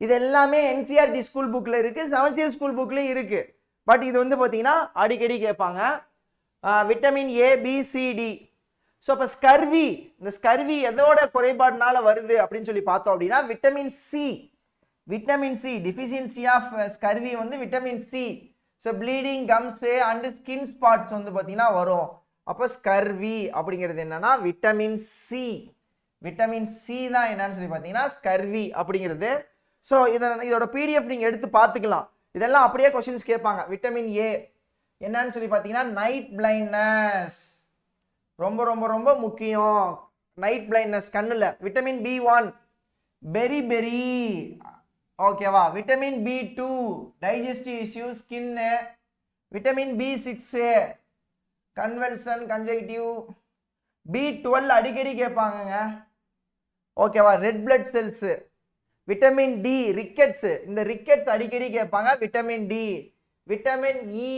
இது எல்லாமே NCERT ஸ்கூல் புக்கில் இருக்குது, செமஸ்டர் ஸ்கூல் புக்லேயும் இருக்குது. பட் இது வந்து பார்த்தீங்கன்னா அடிக்கடி கேட்பாங்க. Vitamin A, B, C, D. So இப்போ ஸ்கர்வி, இந்த ஸ்கர்வி எதோட குறைபாடுனால வருது அப்படின்னு சொல்லி பார்த்தோம் அப்படின்னா vitamin C, vitamin C deficiency of scurvy வந்து vitamin C. So bleeding gums and skin spots வந்து பார்த்தீங்கன்னா வரும். அப்போ ஸ்கர்வி அப்படிங்கிறது என்னன்னா விட்டமின் சி. விட்டமின் சி தான் என்னன்னு சொல்லி பார்த்தீங்கன்னா ஸ்கர்வி அப்படிங்கிறது. ஸோ இதோட பிடிஎஃப் நீங்கள் எடுத்து பார்த்துக்கலாம். இதெல்லாம் அப்படியே கொஸ்டின்ஸ் கேட்பாங்க. விட்டமின் ஏ என்னன்னு சொல்லி பார்த்தீங்கன்னா நைட் பிளைண்ட்னஸ், ரொம்ப ரொம்ப ரொம்ப முக்கியம். நைட் பிளைண்ட்னஸ் கண்ணுல. விட்டமின் B1 பெரி பெரி, ஓகேவா. விட்டமின் B2 டைஜஸ்டிவ் இஷ்யூ ஸ்கின்னு. Vitamin B6 convulsion conjunctive. B12 அடிக்கடி கேட்பாங்கங்க, ஓகேவா. Red blood cells. Vitamin D rickets, இந்த ரிக்கெட்ஸ் அடிக்கடி கேட்பாங்க. Vitamin D. Vitamin E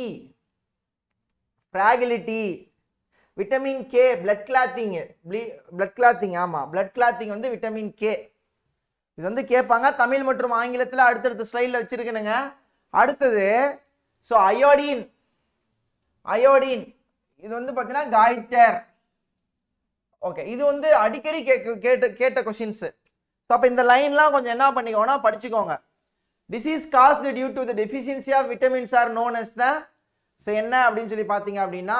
fragility. Vitamin K blood clotting. Blood clotting, ஆமா blood clotting வந்து விட்டமின் கே. இது வந்து கேட்பாங்க தமிழ் மற்றும் ஆங்கிலத்தில். அடுத்தடுத்த ஸ்லைடில் வச்சிருக்கணுங்க. அடுத்தது ஸோ அயோடின். அயோடின் இது வந்து பார்த்தீங்கன்னா காய்டர். ஓகே, இது வந்து அடிக்கடி கேட்ட கொஸ்டின்ஸ். ஸோ அப்போ இந்த லைன்லாம் கொஞ்சம் என்ன பண்ணிக்கோங்கன்னா படிச்சுக்கோங்க. Disease caused due to the deficiency of vitamins are known as the. So என்ன அப்படின்னு சொல்லி பார்த்தீங்க அப்படின்னா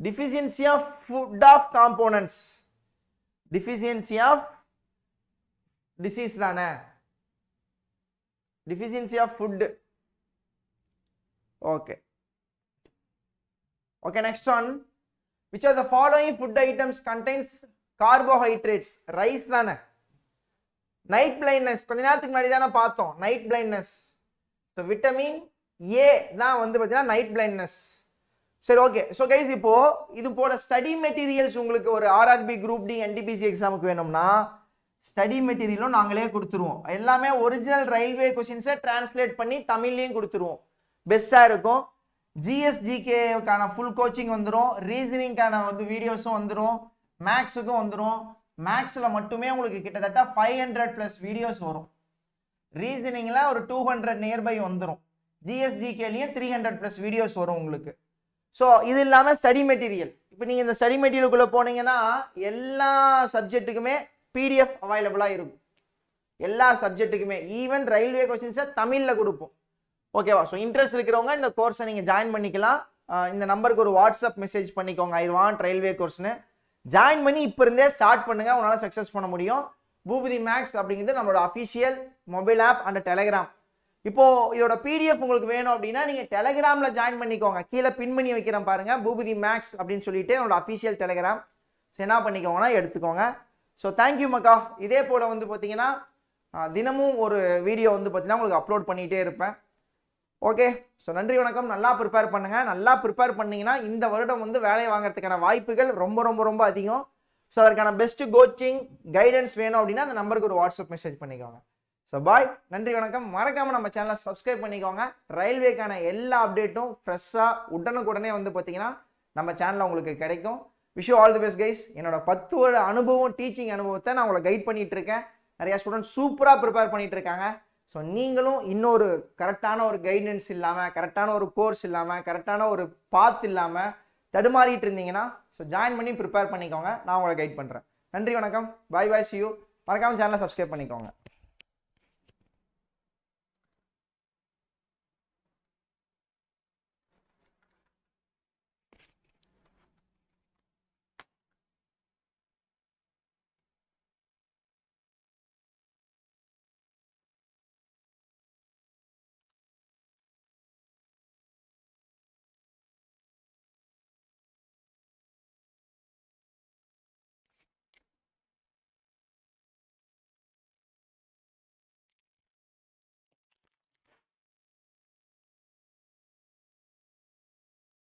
deficiency of food of components. Deficiency of disease தானே, deficiency of food. Okay okay, next one. which of the following food items contains carbohydrates? Rice தானே. Night blindness கொஞ்ச நேரத்துக்கு முன்னாடி தானே பார்த்தோம். Night blindness. So vitamin A தான் வந்து பார்த்தீங்கன்னா நைட் பிளைண்ட்னஸ். சரி, ஓகே. ஸோ கைஸ் இப்போ இது போல ஸ்டடி மெட்டீரியல்ஸ் உங்களுக்கு ஒரு ஆர்ஆர்பி குரூப் டி என்டிபிசி எக்ஸாமுக்கு வேணும்னா ஸ்டடி மெட்டீரியலும் நாங்களே கொடுத்துருவோம். எல்லாமே ஒரிஜினல் ரயில்வே கொஸ்டின்ஸை டிரான்ஸ்லேட் பண்ணி தமிழ்லையும் கொடுத்துருவோம். பெஸ்ட்டாக இருக்கும். ஜிஎஸ்ஜிகேக்கான ஃபுல் கோச்சிங் வந்துடும். ரீசனிங்கான வந்து வீடியோஸும் வந்துடும். மேக்ஸுக்கும் வந்துடும். மேக்ஸில் மட்டுமே உங்களுக்கு கிட்டத்தட்ட 500+ வீடியோஸ் வரும். ரீசனிங்கில் ஒரு 200 நியர்பை வந்துடும். ஜிஎஸ்ஜிகேலையும் 300+ வீடியோஸ் வரும் உங்களுக்கு. ஸோ இது இல்லாமல் ஸ்டடி மெட்டீரியல். இப்போ நீங்கள் இந்த ஸ்டடி மெட்டீரியலுக்குள்ளே போனீங்கன்னா எல்லா சப்ஜெக்ட்டுக்குமே பிடிஎஃப் அவைலபிளாக இருக்கும். எல்லா சப்ஜெக்ட்டுக்குமே ஈவன் ரயில்வே கொஸ்டின்ஸை தமிழில் கொடுப்போம். ஓகேவா. ஸோ இன்ட்ரெஸ்ட் இருக்கிறவங்க இந்த கோர்ஸை நீங்கள் ஜாயின் பண்ணிக்கலாம். இந்த நம்பருக்கு ஒரு வாட்ஸ்அப் மெசேஜ் பண்ணிக்கோங்க, ஐ வாண்ட் ரயில்வே கோர்ஸ்னு. ஜாயின் பண்ணி இப்போ இருந்தே ஸ்டார்ட் பண்ணுங்க, உங்களால் சக்ஸஸ் பண்ண முடியும். பூபதி மேக்ஸ் அப்படிங்கிறது நம்மளோட official mobile app and Telegram. இப்போ இதோட பிடிஎஃப் உங்களுக்கு வேணும் அப்படின்னா நீங்க டெலகிராம்ல ஜாயின் பண்ணிக்கோங்க. கீழே பின் பண்ணி வைக்கிறேன் பாருங்க, பூபதி மேக்ஸ் அப்படின்னு சொல்லிட்டு என்னோட அஃபிஷியல் டெலகிராம். என்ன பண்ணிக்கோங்கன்னா எடுத்துக்கோங்க. ஸோ தேங்க்யூ மக்கா. இதே போல வந்து பார்த்தீங்கன்னா தினமும் ஒரு வீடியோ வந்து பார்த்தீங்கன்னா உங்களுக்கு அப்லோட் பண்ணிகிட்டே இருப்பேன். ஓகே, ஸோ நன்றி வணக்கம். நல்லா ப்ரிப்பேர் பண்ணுங்க. நல்லா ப்ரிப்பேர் பண்ணீங்கன்னா இந்த வருடம் வந்து வேலையை வாங்குறதுக்கான வாய்ப்புகள் ரொம்ப ரொம்ப ரொம்ப அதிகம். ஸோ அதற்கான பெஸ்ட் கோச்சிங் கைடன்ஸ் வேணும் அப்படின்னா அந்த நம்பருக்கு ஒரு வாட்ஸ்அப் மெசேஜ் பண்ணிக்கோங்க. ஸோ பாய், நன்றி வணக்கம். மறக்காம நம்ம சேனலை சப்ஸ்கிரைப் பண்ணிக்கோங்க. ரயில்வேக்கான எல்லா அப்டேட்டும் ஃப்ரெஷ்ஷாக உடனுக்குடனே வந்து பார்த்தீங்கன்னா நம்ம சேனலில் உங்களுக்கு கிடைக்கும். Wish you all the best guys. என்னோட 10 வருட அனுபவம், டீச்சிங் அனுபவத்தை நான் உங்களை கைட் பண்ணிட்டு இருக்கேன். நிறைய ஸ்டூடெண்ட்ஸ் சூப்பராக ப்ரிப்பேர் பண்ணிட்டு இருக்காங்க. ஸோ நீங்களும் இன்னொரு கரெக்டான ஒரு கைடன்ஸ் இல்லாமல், கரெக்டான ஒரு கோர்ஸ் இல்லாமல், கரெக்டான ஒரு பாத் இல்லாமல் தடுமாறிட்டு இருந்தீங்கன்னா ஸோ ஜாயின் பண்ணி ப்ரிப்பேர் பண்ணிக்கோங்க. நான் உங்களை கைட் பண்ணுறேன். நன்றி வணக்கம். பாய் பாய், சி யூ. மறக்காமல் சேனலை சப்ஸ்கிரைப் பண்ணிக்கோங்க.